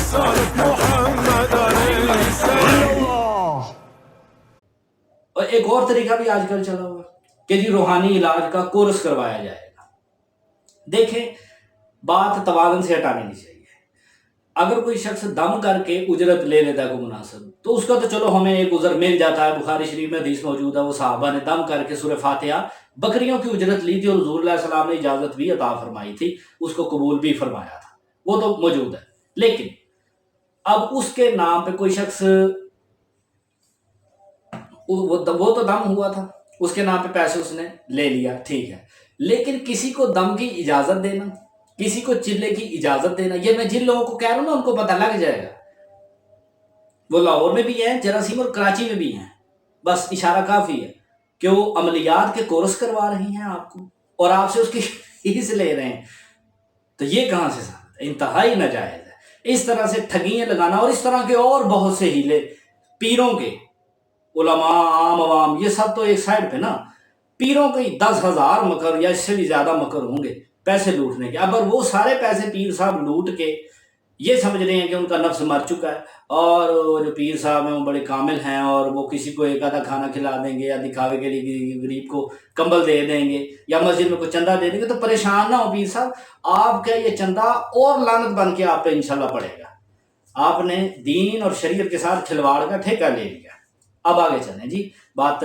اور ایک اور طریقہ بھی آج کل چلا ہوا کہ جی روحانی علاج کا کورس کروایا جائے گا. دیکھیں بات توازن سے ہٹانی نہیں چاہیے. اگر کوئی شخص دم کر کے اجرت لے لیتا ہے کوئی مناسب تو اس کا تو چلو ہمیں ایک عذر مل جاتا ہے. بخاری شریف میں حدیث موجود ہے وہ صحابہ نے دم کر کے سورہ فاتحہ بکریوں کی اجرت لی تھی اور حضور علیہ السلام نے اجازت بھی عطا فرمائی تھی, اس کو قبول بھی فرمایا تھا, وہ تو موجود ہے. لیکن اب اس کے نام پہ کوئی شخص وہ تو دم ہوا تھا, اس کے نام پہ پیسے اس نے لے لیا, ٹھیک ہے, لیکن کسی کو دم کی اجازت دینا, کسی کو چلے کی اجازت دینا, یہ میں جن لوگوں کو کہہ رہا ہوں نا ان کو پتہ لگ جائے گا. وہ لاہور میں بھی ہیں جراثیم اور کراچی میں بھی ہیں, بس اشارہ کافی ہے کہ وہ عملیات کے کورس کروا رہی ہیں آپ کو اور آپ سے اس کی فیس لے رہے ہیں. تو یہ کہاں سے ثابت ہے؟ انتہائی ناجائز ہے. اس طرح سے ٹھگیاں لگانا اور اس طرح کے اور بہت سے ہیلے پیروں کے, علماء عام عوام یہ سب تو ایک سائڈ پہ نا, پیروں کے 10,000 مکر یا اس سے بھی زیادہ مکر ہوں گے پیسے لوٹنے کے. اب وہ سارے پیسے پیر صاحب لوٹ کے یہ سمجھ رہے ہیں کہ ان کا نفس مر چکا ہے اور وہ جو پیر صاحب ہیں وہ بڑے کامل ہیں اور وہ کسی کو ایک آدھا کھانا کھلا دیں گے یا دکھاوے کے لیے غریب کو کمبل دے دیں گے یا مسجد میں کوئی چندہ دے دیں گے. تو پریشان نہ ہو پیر صاحب, آپ کا یہ چندہ اور لعنت بن کے آپ پہ انشاءاللہ پڑے گا. آپ نے دین اور شریعت کے ساتھ کھلواڑ کا ٹھیکہ لے لیا. اب آگے چلیں جی, بات